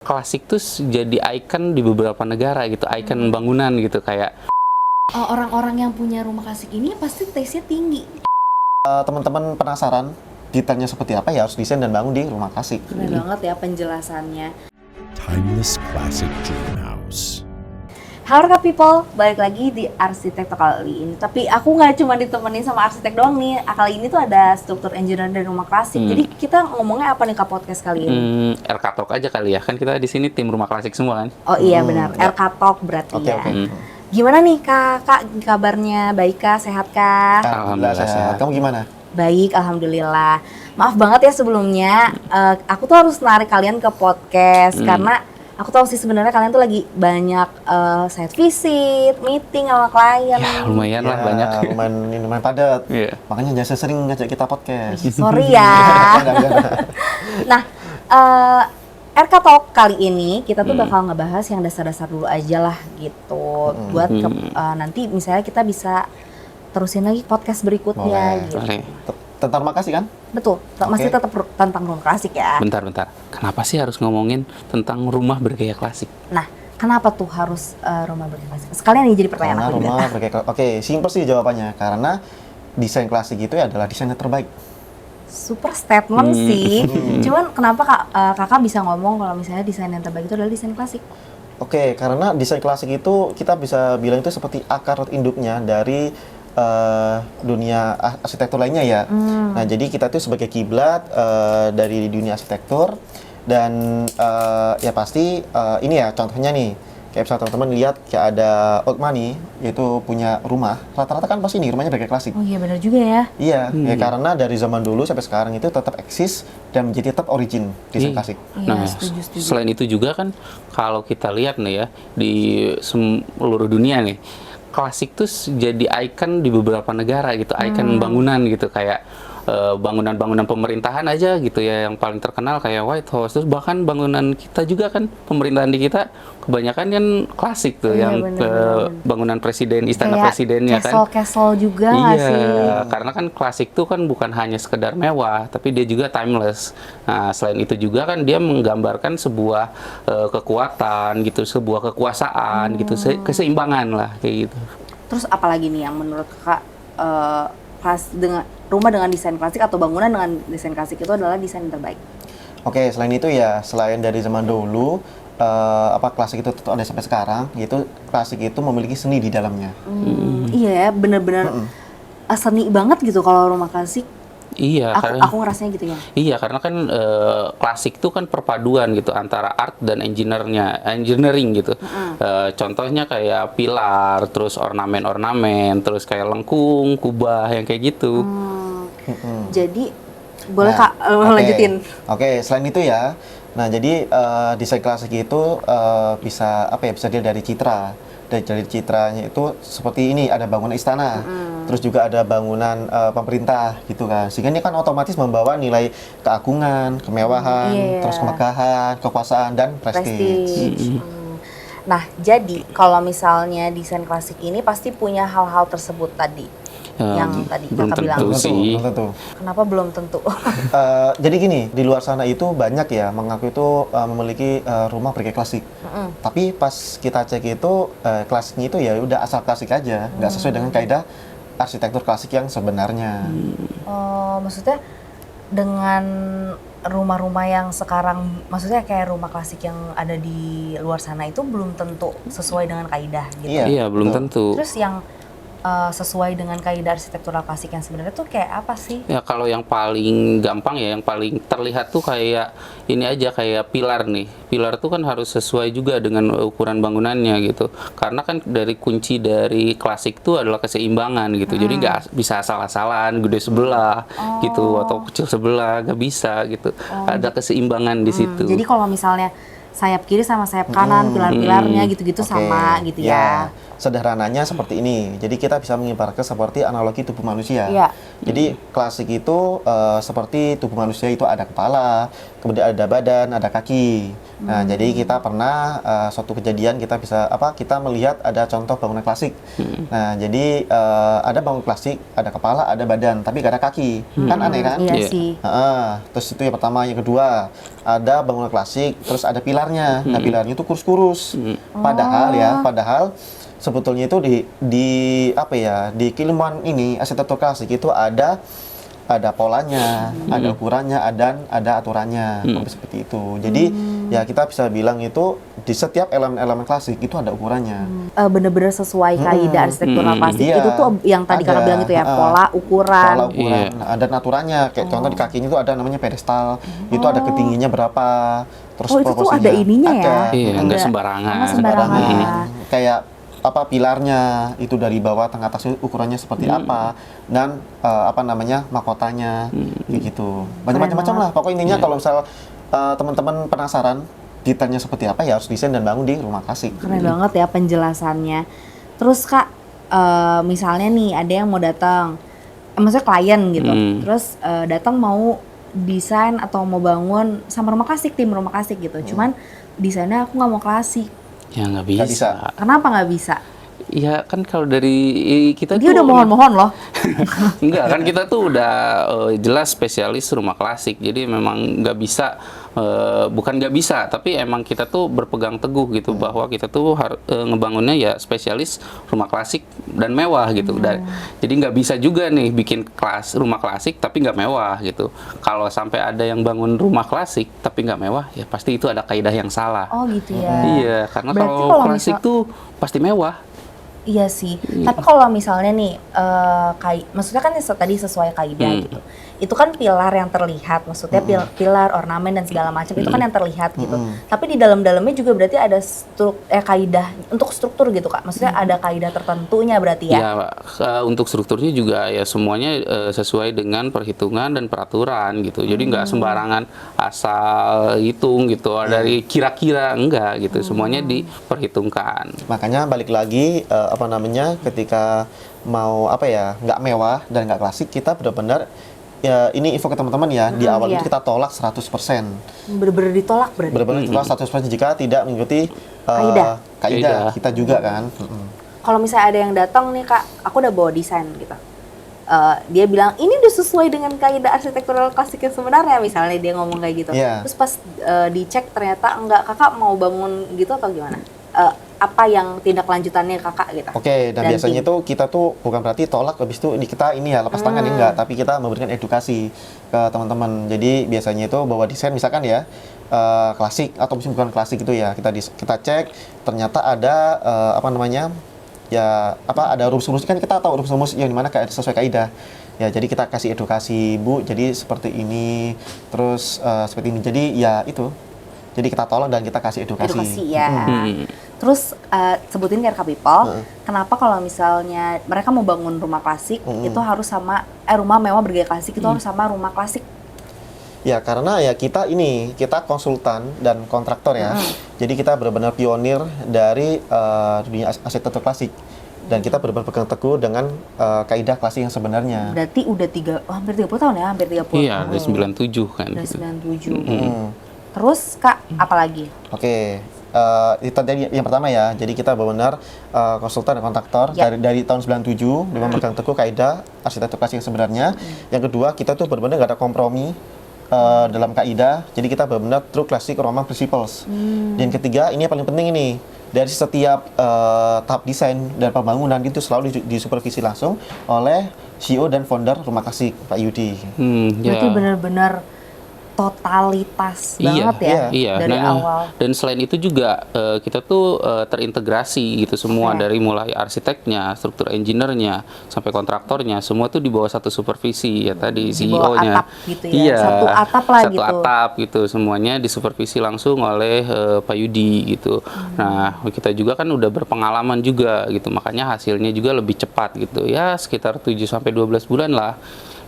Klasik tuh jadi ikon di beberapa negara gitu, ikon bangunan gitu kayak. Orang-orang yang punya rumah klasik ini pasti taste-nya tinggi. Teman-teman penasaran detailnya seperti apa ya harus desain dan bangun di rumah klasik. Keren banget ya penjelasannya. Timeless Classic Dream House. Halo Kak People, balik lagi di arsitek kali ini. Tapi aku nggak cuma ditemenin sama arsitek doang nih. Kali ini tuh ada struktur engineer dari rumah klasik. Jadi kita ngomongnya apa nih Kak podcast kali ini? RK Talk aja kali ya, kan kita di sini tim rumah klasik semua kan. Oh iya benar, RK Talk berarti Oke, ya. oke. Gimana nih Kak, kabarnya? Baik Kak, sehat Kak? Alhamdulillah sehat. Kamu gimana? Baik, alhamdulillah. Maaf banget ya sebelumnya, aku tuh harus narik kalian ke podcast karena aku tahu sih sebenarnya kalian tuh lagi banyak site visit, meeting sama klien. Ya lumayan lah banyak. Lumayan padat. Iya. Makanya jangan sering ngajak kita podcast. Sorry ya. Nah, RK Talk kali ini kita tuh bakal ngebahas yang dasar-dasar dulu aja lah gitu. Buat nanti misalnya kita bisa terusin lagi podcast berikutnya Boleh. gitu. Oke. Tentang makasih kan? Betul, masih Oke. tetap tentang rumah klasik ya. Bentar. Kenapa sih harus ngomongin tentang rumah bergaya klasik? Nah, kenapa tuh harus rumah bergaya klasik? Sekalian ini jadi pertanyaan Karena aku rumah juga. bergaya klasik. Oke, simpel sih jawabannya. Karena desain klasik itu adalah desain yang terbaik. Super statement sih. Cuman kenapa kakak bisa ngomong kalau misalnya desain yang terbaik itu adalah desain klasik? Oke, karena desain klasik itu kita bisa bilang itu seperti akar induknya dari dunia arsitektur lainnya ya. Nah, jadi kita tuh sebagai kiblat dari dunia arsitektur dan ya pasti ini ya contohnya nih. Kayak misalnya teman-teman lihat kayak ada old money yaitu punya rumah, rata-rata kan pasti nih rumahnya bergaya klasik. Oh iya benar juga ya. Iya, ya karena dari zaman dulu sampai sekarang itu tetap eksis dan menjadi tetap origin desain klasik. Nah, Iya, setuju. selain itu juga kan kalau kita lihat nih ya di seluruh dunia nih, klasik tuh jadi ikon di beberapa negara gitu, ikon bangunan gitu kayak bangunan-bangunan pemerintahan aja gitu ya yang paling terkenal kayak White House, terus bahkan bangunan kita juga kan pemerintahan di kita kebanyakan kan klasik tuh, Iya, yang bener. bangunan presiden, istana Kayak presidennya kan. castle juga nggak Iya, sih? karena kan klasik tuh kan bukan hanya sekedar mewah, tapi dia juga timeless. Nah, selain itu juga kan dia menggambarkan sebuah kekuatan gitu, sebuah kekuasaan gitu, keseimbangan lah kayak gitu. Terus apalagi nih yang menurut kakak rumah dengan desain klasik atau bangunan dengan desain klasik itu adalah desain yang terbaik? Oke, selain itu ya, selain dari zaman dulu, klasik itu tetap ada sampai sekarang, yaitu klasik itu memiliki seni di dalamnya. Iya ya, bener-bener seni banget gitu kalau rumah klasik. Iya, Aku ngerasanya gitu ya. Iya, karena kan klasik itu kan perpaduan gitu antara art dan engineering gitu. Contohnya kayak pilar, terus ornamen-ornamen, terus kayak lengkung, kubah yang kayak gitu. Jadi boleh Nah, Kak oke. lanjutin. Oke, selain itu ya, nah jadi desain klasik itu bisa apa ya? Bisa dilihat dari citra. Dari citranya itu seperti ini, ada bangunan istana, terus juga ada bangunan pemerintah gitu kan. Sehingga ini kan otomatis membawa nilai keagungan, kemewahan, Iya. terus kemegahan, kekuasaan dan prestige. Prestige. Nah, jadi kalau misalnya desain klasik ini pasti punya hal-hal tersebut tadi. Yang tadi belum kakak bilang. tentu sih. Belum tentu. Kenapa belum tentu? Jadi gini, di luar sana itu banyak ya mengaku itu memiliki rumah bergaya klasik. Tapi pas kita cek itu klasiknya itu ya udah asal klasik aja, nggak sesuai dengan kaidah arsitektur klasik yang sebenarnya. Maksudnya dengan rumah-rumah yang sekarang, maksudnya kayak rumah klasik yang ada di luar sana itu belum tentu sesuai dengan kaidah gitu. Iya, belum betul. tentu. Terus yang sesuai dengan kaidah arsitektural klasik yang sebenarnya tuh kayak apa sih? Ya kalau yang paling gampang ya, yang paling terlihat tuh kayak ini aja, kayak pilar nih. Pilar tuh kan harus sesuai juga dengan ukuran bangunannya gitu. Karena kan dari kunci dari klasik tuh adalah keseimbangan gitu. Jadi nggak bisa asal-asalan, gede sebelah gitu atau kecil sebelah, nggak bisa gitu. Ada keseimbangan di situ. Jadi kalau misalnya sayap kiri sama sayap kanan, pilar-pilarnya gitu-gitu Oke, sama gitu ya. Sederhananya seperti ini. Jadi kita bisa mengibaratkan seperti analogi tubuh manusia. Iya. Jadi klasik itu seperti tubuh manusia itu ada kepala, kemudian ada badan, ada kaki. Nah, jadi kita pernah suatu kejadian kita melihat ada contoh bangunan klasik. Nah, jadi ada bangunan klasik, ada kepala, ada badan, tapi gak ada kaki. Kan aneh kan? Iya Iya. sih. Terus itu yang pertama, yang kedua ada bangunan klasik, terus ada pilar. pilarnya. Nah, pilarnya itu kurus-kurus. Padahal sebetulnya itu di apa ya, di keilmuan ini arsitektur klasik itu ada polanya, ada ukurannya, ada aturannya, seperti itu. Jadi ya kita bisa bilang itu di setiap elemen-elemen klasik itu ada ukurannya. Bener-bener sesuai kaidah arsitektural klasik. Iya, Itu tuh yang tadi kakak ada. bilang itu ya, pola, ukuran. Pola ukuran, ada aturannya. Kayak contoh di kakinya itu ada namanya pedestal, itu ada ketinggiannya berapa. Terus Oh, itu tuh proporsinya ada ininya ya? Iya, nggak Ada- sembarangan. nggak sembarangan. Kayak apa pilarnya itu dari bawah tengah atas ukurannya seperti apa, dan apa namanya mahkotanya kayak gitu, macam-macam lah pokoknya intinya. Kalau misal teman-teman penasaran detailnya seperti apa, ya harus desain dan bangun di rumah klasik. Keren banget ya penjelasannya. Terus Kak, misalnya nih ada yang mau datang, maksudnya klien gitu, terus datang mau desain atau mau bangun sama rumah klasik, tim rumah klasik gitu. Cuman desainnya aku nggak mau klasik. Ya nggak Nggak bisa. bisa. Kenapa nggak bisa? Ya kan kalau dari kita Dia tuh udah mohon-mohon loh. enggak kan kita tuh udah jelas spesialis rumah klasik, jadi memang nggak bisa, bukan nggak bisa, tapi emang kita tuh berpegang teguh gitu bahwa kita tuh ngebangunnya ya spesialis rumah klasik dan mewah gitu. Jadi nggak bisa juga nih bikin rumah klasik tapi nggak mewah gitu. Kalau sampai ada yang bangun rumah klasik tapi nggak mewah, ya pasti itu ada kaidah yang salah. Oh gitu ya. Iya, karena Berarti kalau kalau klasik misal- tuh pasti mewah. Iya sih. Tapi kalau misalnya nih, maksudnya kan tadi sesuai kaidah gitu. Itu kan pilar yang terlihat, maksudnya pilar, ornamen dan segala macam itu kan yang terlihat gitu. Tapi di dalam-dalamnya juga berarti ada kaidah untuk struktur gitu Kak. Maksudnya ada kaidah tertentunya berarti ya. Ya, untuk strukturnya juga ya semuanya sesuai dengan perhitungan dan peraturan gitu. Jadi nggak sembarangan asal hitung gitu dari kira-kira, enggak gitu. Semuanya diperhitungkan. Makanya balik lagi apa namanya, ketika mau apa ya, nggak mewah dan nggak klasik, kita benar-benar ya, ini info ke teman-teman ya, di awal iya. itu kita tolak 100%. Bener-bener ditolak berarti. Benar-benar ditolak 100% jika tidak mengikuti Kaidah. kaidah kita juga kan. Kalau misalnya ada yang datang nih Kak, aku udah bawa desain gitu. Dia bilang ini udah sesuai dengan kaidah arsitektural klasik yang sebenarnya, misalnya dia ngomong kayak gitu. Iya. Terus pas dicek ternyata enggak, Kakak mau bangun gitu atau gimana? Apa yang tindak lanjutannya Kakak gitu? Oke, dan Dan biasanya tim. tuh kita tuh bukan berarti tolak habis itu kita ini ya lepas tangan, enggak, tapi kita memberikan edukasi ke teman-teman. Jadi biasanya itu bawa desain misalkan ya klasik atau mungkin bukan klasik itu ya, kita cek ternyata ada apa namanya ya, apa ada rumus-rumus, kan kita tahu rumus-rumus yang dimana sesuai kaidah ya. Jadi kita kasih edukasi, Bu, jadi seperti ini, terus seperti ini, jadi ya itu, jadi kita tolong dan kita kasih edukasi. ya. Terus sebutin ke RK People, kenapa kalau misalnya mereka mau bangun rumah klasik itu harus sama rumah mewah bergaya klasik itu harus sama rumah klasik? Ya karena ya kita konsultan dan kontraktor ya. Jadi kita benar-benar pionir dari dunia arsitektur klasik. Dan kita benar-benar pegang teguh dengan kaidah klasik yang sebenarnya. Berarti udah hampir 30 tahun ya, hampir 30. Iya, dari 97 kan. Udah Gitu. 97. Terus Kak, apa lagi? Oke. Itu tadi yang pertama ya. Jadi kita benar-benar konsultan dan kontraktor Ya. dari tahun 97 dengan pegang teguh kaidah arsitektur klasik yang sebenarnya. Yang kedua, kita tuh benar-benar nggak ada kompromi dalam kaidah. Jadi kita benar-benar true classic Roman principles. Dan ketiga, ini yang paling penting ini. Dari setiap tahap desain dan pembangunan itu selalu disupervisi langsung oleh CEO dan founder rumah klasik, Pak Yudi. Berarti benar-benar totalitas banget ya Iya, dari nah, awal. dan selain itu juga kita tuh terintegrasi gitu semua, dari mulai arsiteknya, struktur engineer-nya, sampai kontraktornya, semua tuh di bawah satu supervisi ya tadi Di bawah CEO-nya. atap gitu ya, satu atap lah satu gitu. atap gitu, semuanya disupervisi langsung oleh Pak Yudi gitu. Nah, kita juga kan udah berpengalaman juga gitu, makanya hasilnya juga lebih cepat gitu. Ya sekitar 7 sampai 12 bulan lah.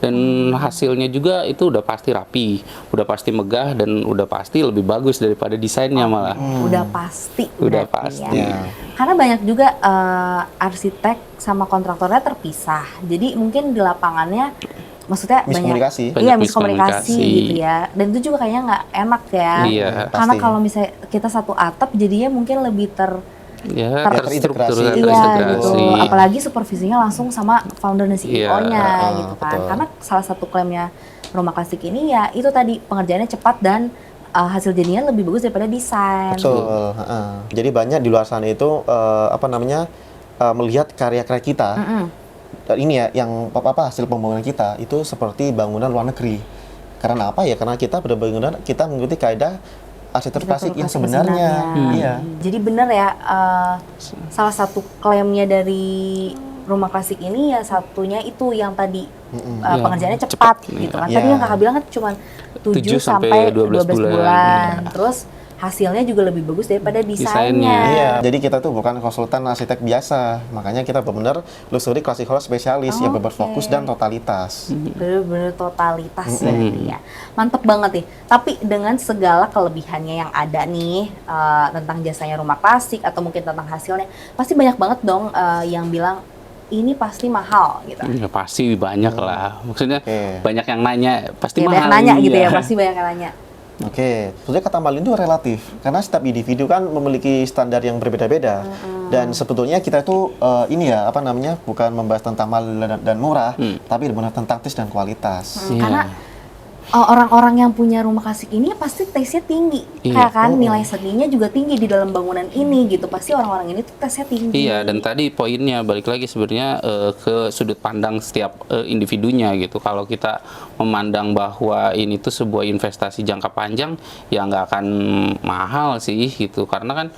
Dan hasilnya juga itu udah pasti rapi, udah pasti megah, dan udah pasti lebih bagus daripada desainnya malah. Udah pasti. Udah berarti pasti. Ya. Karena banyak juga arsitek sama kontraktornya terpisah. Jadi mungkin di lapangannya, maksudnya Miskomunikasi. iya Banyak miskomunikasi miskomunikasi. gitu ya. Dan itu juga kayaknya nggak enak ya. Iya. Karena Pasti. kalau misalnya kita satu atap, jadinya mungkin lebih Ya, terstruktur, terintegrasi. Iya gitu, terintegrasi. apalagi supervisinya langsung sama founder dan CEO-nya Iya, gitu kan. betul. Karena salah satu klaimnya rumah klasik ini ya itu tadi pengerjaannya cepat dan hasil jadinya lebih bagus daripada desain. Betul. Jadi banyak di luar sana itu melihat karya-karya kita. Dan ini ya yang hasil pembangunan kita itu seperti bangunan luar negeri. Karena apa ya? Karena kita berbangunan kita mengikuti kaidah arsitektur klasik yang sebenarnya. Iya. Jadi benar ya, salah satu klaimnya dari rumah klasik ini ya satunya itu yang tadi pengerjaannya cepat gitu kan. Tadi yang kakak bilang kan cuma 7 sampai 12 bulan. Terus hasilnya juga lebih bagus daripada desainnya. Iya, jadi kita tuh bukan konsultan arsitek biasa. Makanya kita benar-benar luxury classic hall spesialis yang berfokus dan totalitas. Bener-bener totalitas berarti ya. Mantep banget nih. Tapi dengan segala kelebihannya yang ada nih tentang jasanya rumah klasik atau mungkin tentang hasilnya, pasti banyak banget dong yang bilang ini pasti mahal gitu. Ya pasti banyak lah. Maksudnya banyak yang nanya, pasti mahal. Banyak nanya gitu ya, pasti banyak yang nanya. Oke, sebetulnya kata mahal itu relatif karena setiap individu kan memiliki standar yang berbeda-beda dan sebetulnya kita itu bukan membahas tentang mahal dan murah, tapi benar tentang taste dan kualitas. Karena orang-orang yang punya rumah klasik ini pasti taste-nya tinggi, kayak kan nilai seninya juga tinggi di dalam bangunan ini gitu. Pasti orang-orang ini tuh taste-nya tinggi. Iya, dan tadi poinnya balik lagi sebenarnya ke sudut pandang setiap individunya gitu. Kalau kita memandang bahwa ini tuh sebuah investasi jangka panjang, ya nggak akan mahal sih gitu. Karena kan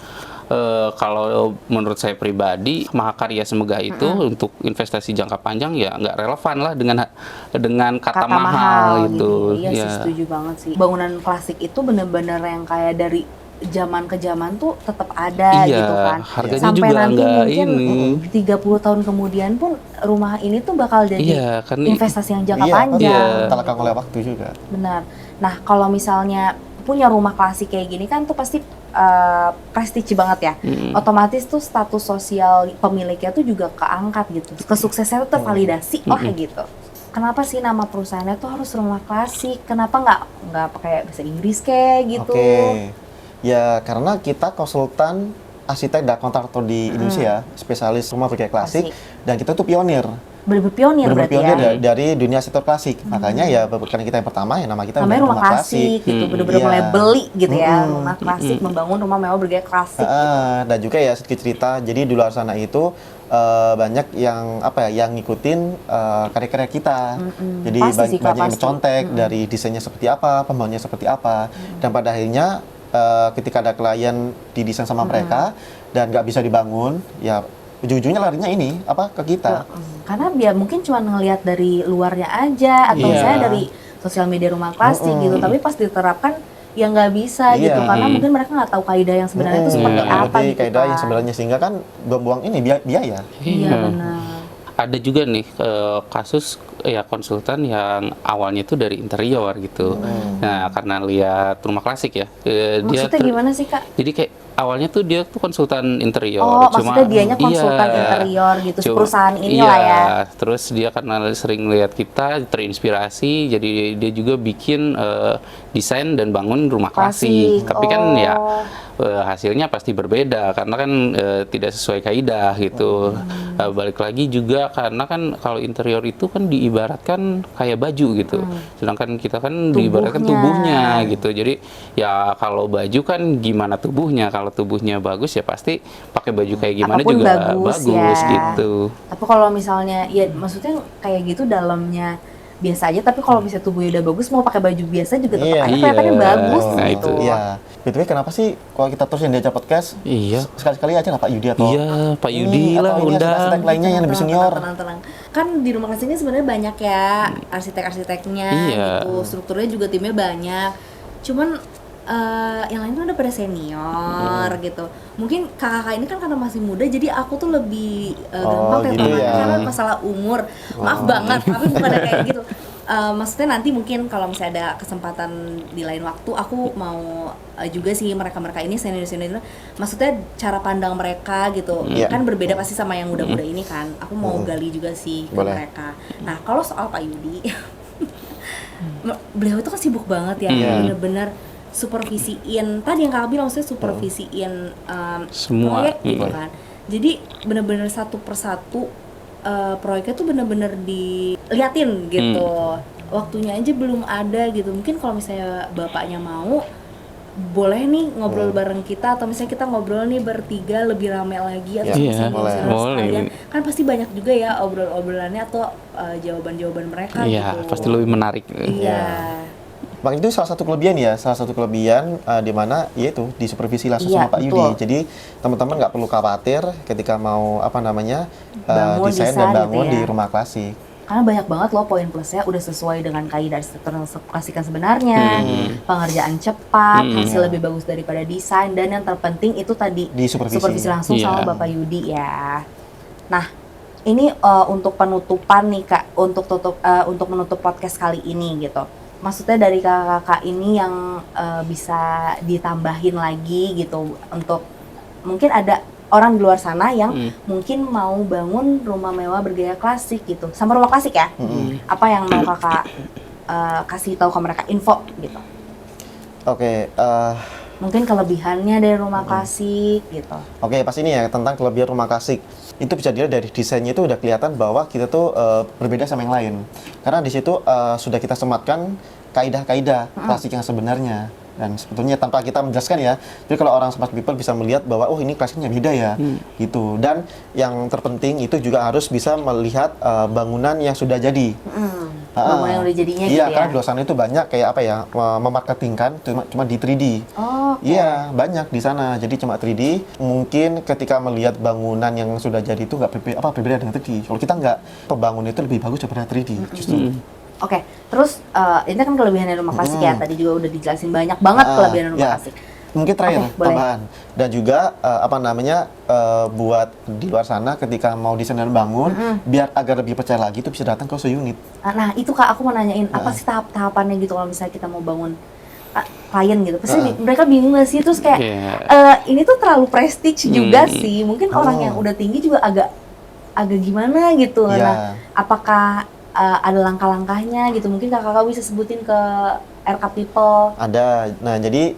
kalau menurut saya pribadi mahakarya semegah itu untuk investasi jangka panjang ya nggak relevan lah dengan kata mahal gitu. Iya sih, setuju banget sih. Bangunan klasik itu bener-bener yang kayak dari zaman ke zaman tuh tetap ada gitu kan. Harganya sampai juga nanti mungkin ini. 30 tahun kemudian pun rumah ini tuh bakal jadi investasi yang jangka panjang. Tak lekang oleh waktu juga. Benar. Nah, kalau misalnya punya rumah klasik kayak gini kan tuh pasti prestige banget ya. Otomatis tuh status sosial pemiliknya tuh juga keangkat gitu. Kesuksesannya tuh tervalidasi. Gitu. Kenapa sih nama perusahaannya tuh harus rumah klasik? Kenapa nggak pakai bahasa Inggris kayak gitu? Ya karena kita konsultan arsitek dan kontraktor di Indonesia, spesialis rumah bergaya klasik, dan kita tuh pionir. Pionir berarti ya? Dari dunia arsitektur klasik. Makanya ya karena kita yang pertama ya nama kita namanya rumah klasik gitu. Bener-bener mulai beli gitu ya, rumah klasik, membangun rumah mewah bergaya klasik gitu. Dan juga ya sedikit cerita, jadi di luar sana itu banyak yang yang ngikutin karya-karya kita. Jadi banyak yang mencontek dari desainnya seperti apa, pembangunannya seperti apa, dan pada akhirnya ketika ada klien didesain sama mereka dan nggak bisa dibangun, ya ujung-ujungnya larinya ini ke kita. Karena dia mungkin cuma ngelihat dari luarnya aja atau misalnya dari sosial media rumah klasik gitu, tapi pas diterapkan ya nggak bisa gitu karena mungkin mereka nggak tahu kaidah yang sebenarnya itu seperti apa gitu kaidah yang sebenarnya, sehingga kan buang-buang ini biaya. Iya benar. Ada juga nih kasus ya konsultan yang awalnya itu dari interior gitu. Nah, karena lihat rumah klasik ya. Maksudnya gimana sih, Kak? Jadi kayak awalnya tuh dia tuh konsultan interior. Maksudnya dianya konsultan interior gitu, perusahaan ini lah ya. Terus dia karena sering lihat kita terinspirasi, jadi dia juga bikin desain dan bangun rumah klasik. Tapi kan ya hasilnya pasti berbeda karena kan tidak sesuai kaidah gitu. Balik lagi juga karena kan kalau interior itu kan diibaratkan kayak baju gitu. Sedangkan kita kan diibaratkan tubuhnya gitu. Jadi ya kalau baju kan gimana tubuhnya, kalau tubuhnya bagus ya pasti pakai baju kayak gimana apapun juga bagus gitu. Tapi kalau misalnya ya maksudnya kayak gitu dalamnya biasa aja, tapi kalau misalnya tubuhnya udah bagus mau pakai baju biasa juga tetap aja kelihatannya bagus gitu. Iya. BTW kenapa sih kalau kita terus yang diajak podcast? Sekali-sekali aja lah Pak Yudi atau Pak Yudi lah undang. Arsitek lainnya yang lebih senior. Tenang. Kan di rumah klasik ini sebenarnya banyak ya arsitek-arsiteknya gitu. Strukturnya juga timnya banyak. Cuman yang lain tuh udah pada senior gitu. Mungkin kakak ini kan karena masih muda, jadi aku tuh lebih gampang karena masalah umur. Maaf banget, tapi bukan kayak gitu. Maksudnya nanti mungkin kalau misalnya ada kesempatan di lain waktu, aku mau juga sih mereka ini senior, maksudnya cara pandang mereka gitu kan berbeda pasti sama yang muda-muda ini kan. Aku mau gali juga sih ke mereka. Nah kalau soal Pak Yudi, beliau itu kan sibuk banget ya, bener-bener supervisiin tadi yang kakak bilang, maksudnya supervisiin semua proyek gitu kan. Jadi bener-bener satu persatu proyeknya tuh bener-bener diliatin gitu. Waktunya aja belum ada gitu. Mungkin kalau misalnya bapaknya mau boleh nih ngobrol bareng kita, atau misalnya kita ngobrol nih bertiga lebih rame lagi, atau Iya, misalnya boleh. listeners Boleh. sekalian, kan pasti banyak juga ya obrolannya atau jawaban-jawaban mereka Iya, gitu. pasti lebih menarik. Iya. Bang, itu salah satu kelebihan ya, di mana yaitu disupervisi langsung Iya, sama Pak betul. Yudi. Jadi teman-teman nggak perlu khawatir ketika mau Bangun, desain desain dan gitu bangun ya. di rumah klasik. Karena banyak banget loh poin plusnya, udah sesuai dengan kaidah arsitektur yang klasikan sebenarnya, pengerjaan cepat, hasil lebih bagus daripada desain, dan yang terpenting itu tadi Disupervisi. langsung sama Iya. Bapak Yudi ya. Nah, ini untuk penutupan nih Kak, untuk menutup podcast kali ini gitu. Maksudnya dari kakak-kakak ini yang bisa ditambahin lagi gitu, untuk mungkin ada orang di luar sana yang mungkin mau bangun rumah mewah bergaya klasik gitu, sama rumah klasik ya. Apa yang mau kakak kasih tahu ke mereka, info gitu? Oke, Mungkin kelebihannya dari rumah klasik gitu. Oke, pas ini ya tentang kelebihan rumah klasik. Itu bisa dilihat dari desainnya itu udah kelihatan bahwa kita tuh berbeda sama yang lain. Karena di situ sudah kita sematkan kaidah-kaidah klasik yang sebenarnya. Dan sebetulnya tanpa kita menjelaskan ya, jadi kalau orang smart people bisa melihat bahwa oh ini klasiknya beda ya, gitu. Dan yang terpenting itu juga harus bisa melihat bangunan yang sudah jadi. Bangunan yang udah jadinya Iya, gitu ya. karena di luar sana itu banyak kayak apa ya, memarketingkan cuma di 3D. Oh, oke. Iya, banyak di sana. Jadi cuma 3D. Mungkin ketika melihat bangunan yang sudah jadi itu nggak berbeda dengan 3D. Kalau kita nggak, pembangunan itu lebih bagus daripada 3D. Justru. Oke, terus ini kan kelebihan dari rumah klasik ya. Tadi juga udah dijelasin banyak banget kelebihan rumah ya. klasik. Mungkin terakhir Oke, boleh. tambahan. Dan juga buat di luar sana ketika mau desain dan bangun, biar agar lebih percaya lagi itu bisa datang ke unit. Nah, itu Kak, aku mau nanyain apa sih tahap-tahapannya gitu kalau misalnya kita mau bangun klien gitu. Pasti mereka bingung gak sih, terus kayak ini tuh terlalu prestige juga sih. Mungkin orang yang udah tinggi juga agak gimana gitu. Iya. Nah, apakah ada langkah-langkahnya gitu? Mungkin kakak bisa sebutin ke RK People. Ada. Nah, jadi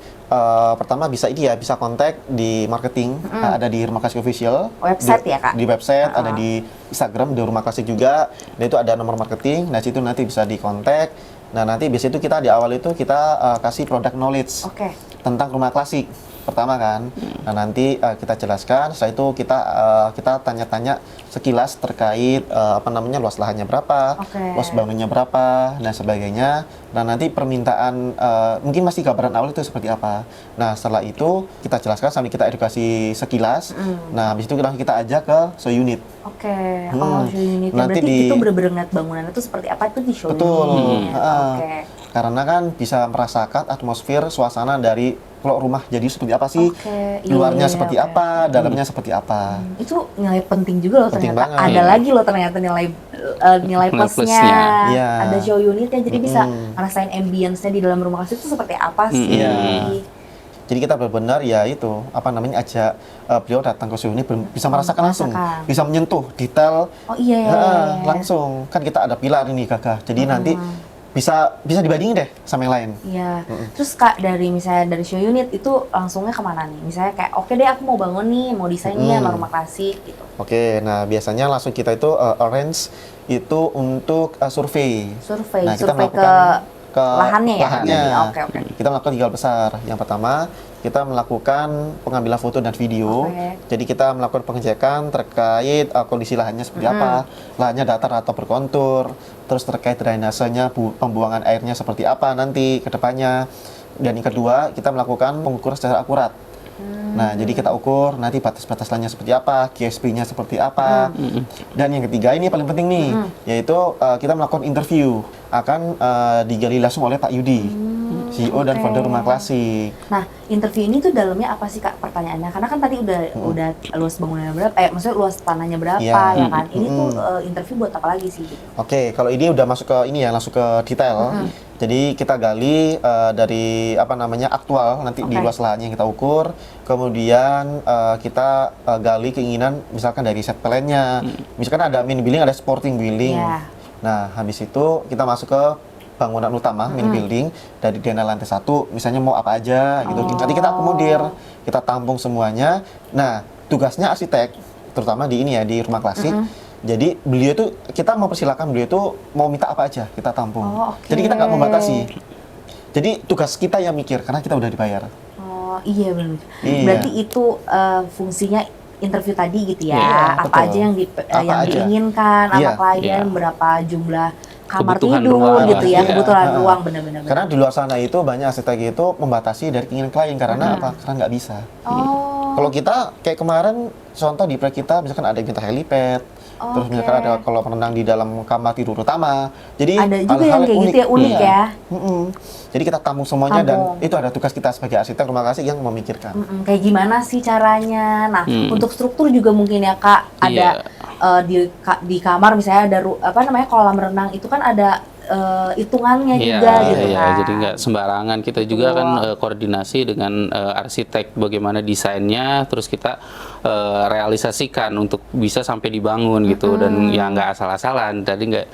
pertama bisa bisa kontak di marketing, ada di Rumah Klasik Official. Website ya, Kak? Di website, ada di Instagram di Rumah Klasik juga. Dan itu ada nomor marketing. Nah, situ nanti bisa dikontak. Nah, nanti biasanya itu kita di awal itu kita kasih product knowledge Oke. tentang rumah klasik. Pertama kan, nah nanti kita jelaskan. Setelah itu kita tanya-tanya sekilas terkait luas lahannya berapa, Oke. luas bangunannya berapa, dan sebagainya. Nah nanti permintaan mungkin masih gambaran awal itu seperti apa. Nah setelah itu kita jelaskan sambil kita edukasi sekilas. Nah habis itu langsung kita ajak ke show unit. Oke. Oh, show unit. Nanti Berarti itu bener-bener ngeliat bangunannya itu seperti apa itu di show Betul. unit. Oke. Karena kan bisa merasakan atmosfer suasana dari kalau rumah jadi seperti apa sih, Oke, luarnya iya, seperti oke. apa, dalamnya seperti apa. Itu nilai penting juga loh Penting ternyata. banget. Ada lagi loh ternyata nilai Nilai plusnya. plusnya. Iya. Ada show unitnya, jadi bisa ngerasain ambience-nya di dalam rumah klasik itu seperti apa sih. Iya. Jadi kita benar-benar ya itu ajak beliau datang ke show unit bisa merasakan langsung, Merasakan. bisa menyentuh detail Oh iya. langsung. Kan kita ada pilar ini gagah. Jadi nanti bisa dibandingin deh sama yang lain. Iya. Terus Kak, misalnya dari show unit itu langsungnya kemana nih? Misalnya kayak oke deh aku mau bangun nih, mau desainnya sama rumah klasik gitu. Oke, nah biasanya langsung kita itu arrange itu untuk survei. Survei Nah, kita ke melakukan lahannya ya? lahannya. Oke, oke. Kita melakukan 3 hal besar. Yang pertama, kita melakukan pengambilan foto dan video. Oke. Jadi kita melakukan pengecekan terkait kondisi lahannya seperti apa, lahannya datar atau berkontur, terus terkait drainasenya, pembuangan airnya seperti apa nanti ke depannya. Dan yang kedua, kita melakukan pengukuran secara akurat. Nah, jadi kita ukur nanti batas-batas lahannya seperti apa, QSP-nya seperti apa. Dan yang ketiga ini paling penting nih, yaitu kita melakukan interview akan digali langsung oleh Pak Yudi, CEO dan founder Rumah Klasik. Nah, interview ini tuh dalamnya apa sih Kak pertanyaannya? Karena kan tadi udah luas bangunannya berapa, maksudnya luas tanahnya berapa Iya. ya kan? Ini tuh interview buat apa lagi sih gitu? Oke, kalau ini udah masuk ke langsung ke detail. Jadi kita gali dari aktual nanti di Oke. luas lahannya yang kita ukur. Kemudian kita gali keinginan misalkan dari set plan-nya. Misalkan ada main building, ada sporting building. Iya. Nah, habis itu kita masuk ke bangunan utama main building dari dana lantai 1, misalnya mau apa aja gitu. Nanti kita akomodir, kita tampung semuanya. Nah, tugasnya arsitek terutama di di rumah klasik. Jadi beliau itu kita mempersilahkan beliau itu mau minta apa aja kita tampung. Oh, oke. Jadi kita nggak membatasi. Jadi tugas kita yang mikir karena kita udah dibayar. Oh iya benar. Iya. Berarti itu fungsinya interview tadi gitu ya. Iya, Apa betul. aja yang Apa yang aja. diinginkan sama Iya. klien, Iya. berapa jumlah kamar Kebutuhan tidur ruang, gitu ya, iya. kebutuhan Ah. ruang benar-benar. Karena di luar sana itu banyak arsitek itu membatasi dari keinginan klien karena apa? Karena nggak bisa. Oh. Kalau kita kayak kemarin contoh di proyek kita misalkan ada yang minta helipad, terus misalkan Oke. ada kolam renang di dalam kamar tidur utama. Jadi Ada juga hal-hal yang kayak gitu ya, unik Iya. ya. Mm-mm. Jadi kita tampung semuanya Tampung. dan itu ada tugas kita sebagai arsitek rumah klasik yang memikirkan. Kayak gimana sih caranya? Nah, untuk struktur juga mungkin ya Kak, ada Iya. di kamar misalnya ada kolam renang itu kan ada hitungannya Iya, juga gitu iya, kan. jadi nggak sembarangan. Kita juga Betul. kan koordinasi dengan arsitek bagaimana desainnya, terus kita realisasikan untuk bisa sampai dibangun gitu dan ya nggak asal-asalan. Tadi nggak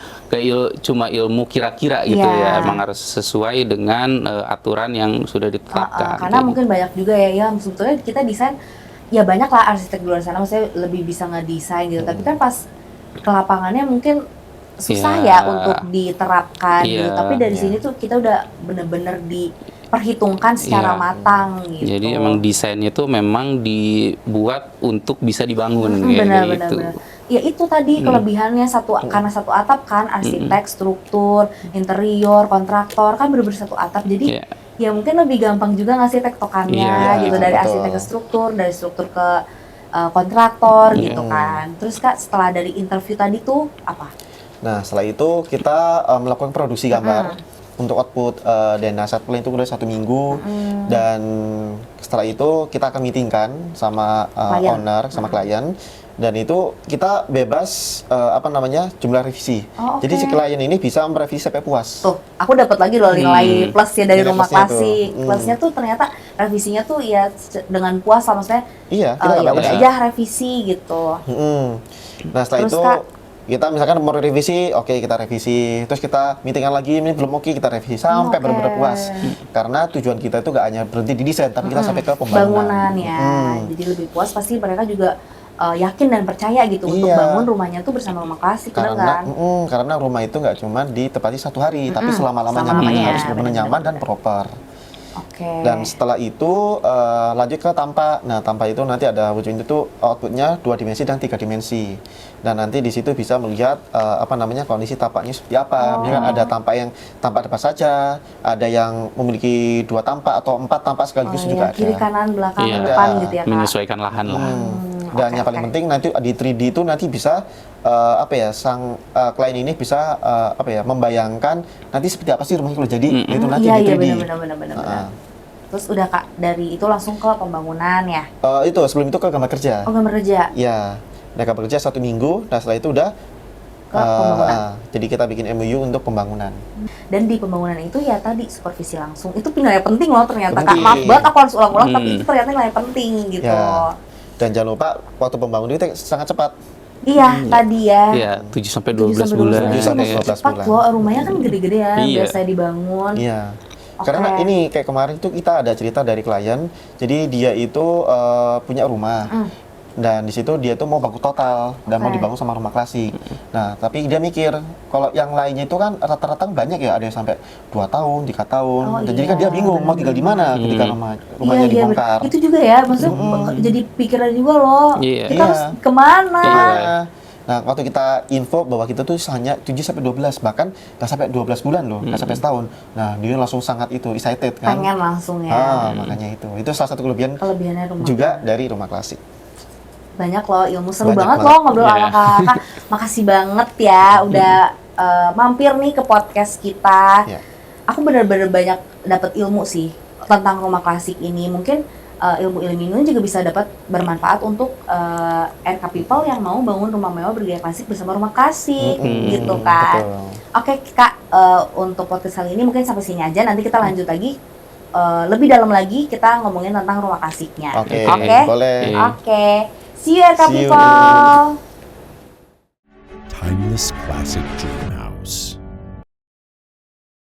cuma ilmu kira-kira gitu Iya. ya, emang harus sesuai dengan aturan yang sudah ditetapkan. Karena Kayak mungkin banyak juga ya yang sebetulnya kita desain ya banyak lah arsitek di luar sana maksudnya lebih bisa ngedesain gitu. Tapi kan pas ke lapangannya mungkin susah Iya. ya untuk diterapkan gitu. Iya. Tapi dari Iya. sini tuh kita udah bener-bener diperhitungkan secara Iya. matang gitu. Jadi emang desainnya tuh memang dibuat untuk bisa dibangun kayak Benar-benar. gitu. Ya itu tadi kelebihannya karena satu atap kan arsitek, struktur, interior, kontraktor kan bener-bener satu atap. Jadi Iya. ya mungkin lebih gampang juga ngasih tektokannya Iya, gitu dari betul. arsitek ke struktur, dari struktur ke kontraktor Iya. gitu kan. Terus Kak setelah dari interview tadi tuh apa? Nah, setelah itu kita melakukan produksi gambar untuk output dana set plan itu udah 1 minggu dan setelah itu kita akan meetingkan sama Klien. owner sama klien dan itu kita bebas jumlah revisi. Oh, Jadi si oke. klien ini bisa merevisi sampai puas. Tuh, aku dapat lagi loh nilai plus ya dari Nilai rumah plusnya tuh. klasik. Plusnya tuh ternyata revisinya tuh ya dengan puas lah maksudnya. Iya, kita nggak Ya bebas. udah aja revisi gitu. Nah setelah Terus, itu Kak? kita misalkan mau revisi, oke kita revisi. Terus kita meetingan lagi, ini belum oke kita revisi sampai Oke. benar-benar puas. Karena tujuan kita itu nggak hanya berhenti di desain, tapi kita sampai ke Bangunan pembangunan. ya. Jadi lebih puas pasti mereka juga yakin dan percaya gitu untuk Iya. bangun rumahnya tuh bersama rumah klasik bener kan? Karena rumah itu nggak cuma ditempati 1 hari, tapi selama-lamanya Selama-lamanya, harus benar-benar benar-benar. nyaman dan proper. Oke. Dan setelah itu lanjut ke tampak. Nah, tampak itu nanti ada wujud itu outputnya 2 dimensi dan 3 dimensi. Dan nanti di situ bisa melihat kondisi tampaknya seperti apa. Misalkan ada tampak depan saja, ada yang memiliki 2 tampak atau 4 tampak sekaligus juga ada. Kiri kanan belakang Iya. depan gitu ya Kak. Menyesuaikan lahan lah. Dan Oke, yang paling oke. penting nanti di 3D itu nanti bisa sang klien ini bisa membayangkan nanti seperti apa sih rumahnya kalau jadi itu nanti Iya di 3D. benar. Terus udah Kak dari itu langsung ke pembangunan ya. Itu sebelum itu ke gambar kerja. Oh gambar kerja. Ya, mereka bekerja 1 minggu. Nah setelah itu udah Ke pembangunan. jadi kita bikin MOU untuk pembangunan. Dan di pembangunan itu ya tadi supervisi langsung. Itu nilai penting loh ternyata Kak. Penting. Maaf banget aku harus ulang-ulang tapi itu ternyata nilai penting gitu. Ya. Dan jangan lupa waktu pembangunan itu sangat cepat. Iya tadi ya. Iya, 7 sampai 7 12 sampai bulan. 7 sampai Iya. 12 Cepat bulan. loh, rumahnya kan gede-gede ya, Iya. biasa dibangun. Iya. Oke. Karena ini kayak kemarin tuh kita ada cerita dari klien. Jadi dia itu punya rumah. Dan di situ dia tuh mau bangku total dan mau Oke. dibangun sama rumah klasik. Nah, tapi dia mikir kalau yang lainnya itu kan rata-rata banyak ya, ada yang sampai 2 tahun, 3 tahun. Oh, Dan jadi kan iya, dia bingung mau tinggal di mana ketika rumahnya dibongkar. Itu juga ya, maksudnya jadi pikiran juga loh. Iya. Kita Iya. harus kemana? Iya. Nah, waktu kita info bahwa kita tuh hanya 7 sampai 12, bahkan nggak sampai 12 bulan loh, nggak sampai setahun. Nah, dia langsung sangat excited kan. Pengen langsung ya. Makanya itu. Itu salah satu kelebihan Kelebihannya rumah. juga dari rumah klasik. Banyak loh ilmu seru Banyak banget banget. loh ngobrol Iya. sama kakak. Makasih banget ya udah mampir nih ke podcast kita. Iya. Aku bener-bener banyak dapat ilmu sih tentang rumah klasik ini. Mungkin ilmu-ilmu ini juga bisa dapat bermanfaat untuk RK People yang mau bangun rumah mewah bergaya klasik bersama rumah klasik gitu kan. Betul. Oke Kak, untuk podcast kali ini mungkin sampai sini aja. Nanti kita lanjut lagi lebih dalam lagi kita ngomongin tentang rumah klasiknya. Oke, Oke? boleh. Oke. See you RK See you. People. Timeless classic dream